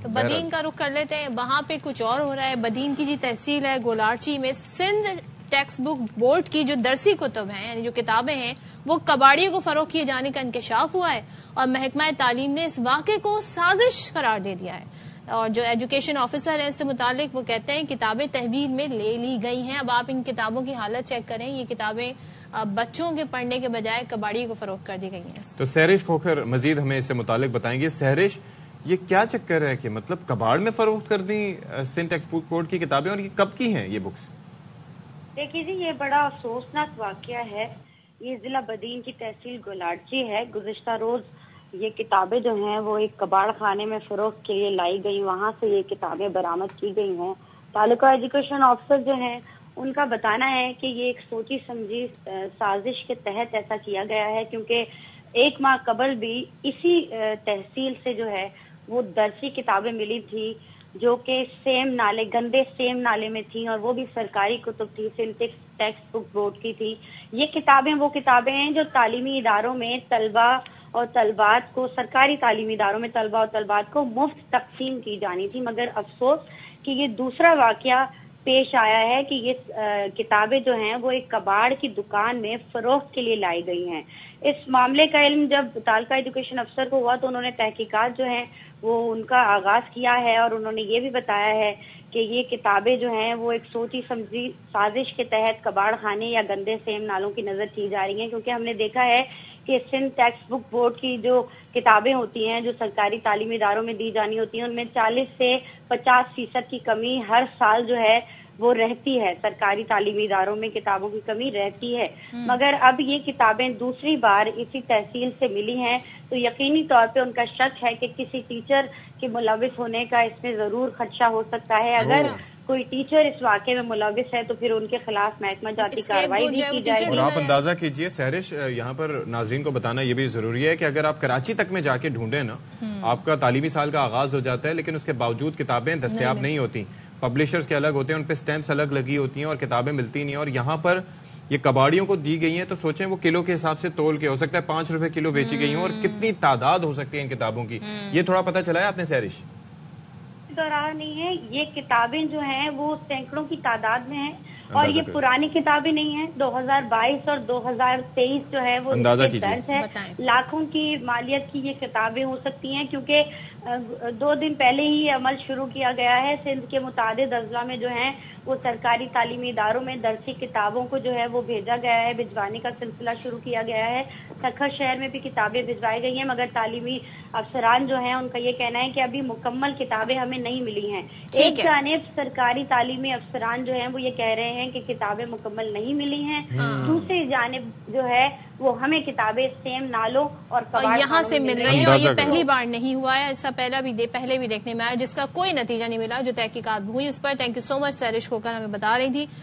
تو بدین کا رخ کر لیتے ہیں، وہاں پہ کچھ اور ہو رہا ہے۔ بدین کی تحصیل ہے گولارچی میں، سندھ ٹیکسٹ بک بورڈ کی جو درسی کتب ہیں یعنی جو کتابیں ہیں وہ کباڑیوں کو فروخت کیے جانے کا انکشاف ہوا ہے، اور محکمہ تعلیم نے اس واقعے کو سازش قرار دے دیا ہے۔ اور جو ایجوکیشن آفیسر ہیں اس سے متعلق وہ کہتے ہیں کتابیں تحویل میں لے لی گئی ہیں۔ اب آپ ان کتابوں کی حالت چیک کریں، یہ کتابیں بچوں کے پڑھنے کے بجائے کباڑی کو فروخت کر دی گئی ہیں۔ تو سہرش کھوکھر مزید ہمیں اس سے متعلق بتائیں گے۔ سہرش، یہ کیا چکر ہے کہ مطلب کباڑ میں فروخت کر دیں سندھ ٹیکسٹ بک بورڈ کی کتابیں، اور یہ کب کی ہیں یہ بکس؟ دیکھیے جی، یہ بڑا افسوسناک واقعہ ہے۔ یہ ضلع بدین کی تحصیل گولارچی ہے۔ گزشتہ روز یہ کتابیں جو ہیں وہ ایک کباڑ خانے میں فروخت کے لیے لائی گئی، وہاں سے یہ کتابیں برآمد کی گئی ہیں۔ تعلقہ ایجوکیشن آفیسر جو ہیں ان کا بتانا ہے کہ یہ ایک سوچی سمجھی سازش کے تحت ایسا کیا گیا ہے، کیونکہ ایک ماہ قبل بھی اسی تحصیل سے جو ہے وہ درسی کتابیں ملی تھی جو کہ گندے سیم نالے میں تھیں، اور وہ بھی سرکاری کتب تھی، سندھ ٹیکسٹ بک بورڈ کی تھی۔ یہ کتابیں وہ کتابیں ہیں جو تعلیمی اداروں میں طلبہ اور طلبات کو، سرکاری تعلیمی اداروں میں طلبہ اور طلبات کو مفت تقسیم کی جانی تھی، مگر افسوس کہ یہ دوسرا واقعہ پیش آیا ہے کہ یہ کتابیں جو ہیں وہ ایک کباڑ کی دکان میں فروخت کے لیے لائی گئی ہیں۔ اس معاملے کا علم جب تعلقہ ایجوکیشن افسر کو ہوا تو انہوں نے تحقیقات جو ہیں وہ ان کا آغاز کیا ہے، اور انہوں نے یہ بھی بتایا ہے کہ یہ کتابیں جو ہیں وہ ایک سوچی سمجھی سازش کے تحت کباڑ خانے یا گندے سیم نالوں کی نظر کی جا رہی ہیں، کیونکہ ہم نے دیکھا ہے کہ سندھ ٹیکسٹ بک بورڈ کی جو کتابیں ہوتی ہیں جو سرکاری تعلیمی اداروں میں دی جانی ہوتی ہیں ان میں 40 سے 50% کی کمی ہر سال جو ہے وہ رہتی ہے۔ سرکاری تعلیمی اداروں میں کتابوں کی کمی رہتی ہے، مگر اب یہ کتابیں دوسری بار اسی تحصیل سے ملی ہیں تو یقینی طور پہ ان کا شک ہے کہ کسی ٹیچر کے ملوث ہونے کا اس میں ضرور خدشہ ہو سکتا ہے۔ اگر کوئی ٹیچر اس واقعے میں ملوث ہے تو پھر ان کے خلاف محکمہ جاتی کارروائی بھی کی جائے گی۔ اور آپ اندازہ کیجئے سہرش، یہاں پر ناظرین کو بتانا یہ بھی ضروری ہے کہ اگر آپ کراچی تک میں جا کے ڈھونڈیں نا، آپ کا تعلیمی سال کا آغاز ہو جاتا ہے لیکن اس کے باوجود کتابیں دستیاب نہیں ہوتی، پبلشرز کے الگ ہوتے ہیں، ان پہ سٹیمپس الگ لگی ہوتی ہیں اور کتابیں ملتی نہیں، اور یہاں پر یہ کباڑیوں کو دی گئی ہیں تو سوچیں وہ کلو کے حساب سے تول کے، ہو سکتا ہے 5 روپے کلو بیچی گئی ہوں، اور کتنی تعداد ہو سکتی ہے ان کتابوں کی، یہ تھوڑا پتہ چلا ہے آپ نے سہرش؟ رہا نہیں ہے، یہ کتابیں جو ہیں وہ سینکڑوں کی تعداد میں ہیں، اور یہ پرانی کتابیں نہیں ہیں۔ 2022 اور 2023 جو ہے وہ درج ہے، لاکھوں کی مالیت کی یہ کتابیں ہو سکتی ہیں، کیونکہ 2 دن پہلے ہی یہ عمل شروع کیا گیا ہے۔ سندھ کے متعدد اضلاع میں جو ہیں وہ سرکاری تعلیمی اداروں میں درسی کتابوں کو جو ہے وہ بھیجا گیا ہے، بھجوانے کا سلسلہ شروع کیا گیا ہے۔ سکھر شہر میں بھی کتابیں بھجوائی گئی ہیں، مگر تعلیمی افسران جو ہیں ان کا یہ کہنا ہے کہ ابھی مکمل کتابیں ہمیں نہیں ملی ہیں۔ ایک جانب سرکاری تعلیمی افسران جو ہیں وہ یہ کہہ رہے ہیں کہ کتابیں مکمل نہیں ملی ہیں، دوسری جانب جو ہے وہ ہمیں کتابیں سیم نالوں اور یہاں سے مل رہی ہیں، اور یہ پہلی بار نہیں ہوا ہے، ایسا پہلے بھی دیکھنے میں آیا جس کا کوئی نتیجہ نہیں ملا۔ جو تحقیقات ہوئی اس پر تھینک یو سو مچ سہرش کھوکھر ہمیں بتا رہی تھی۔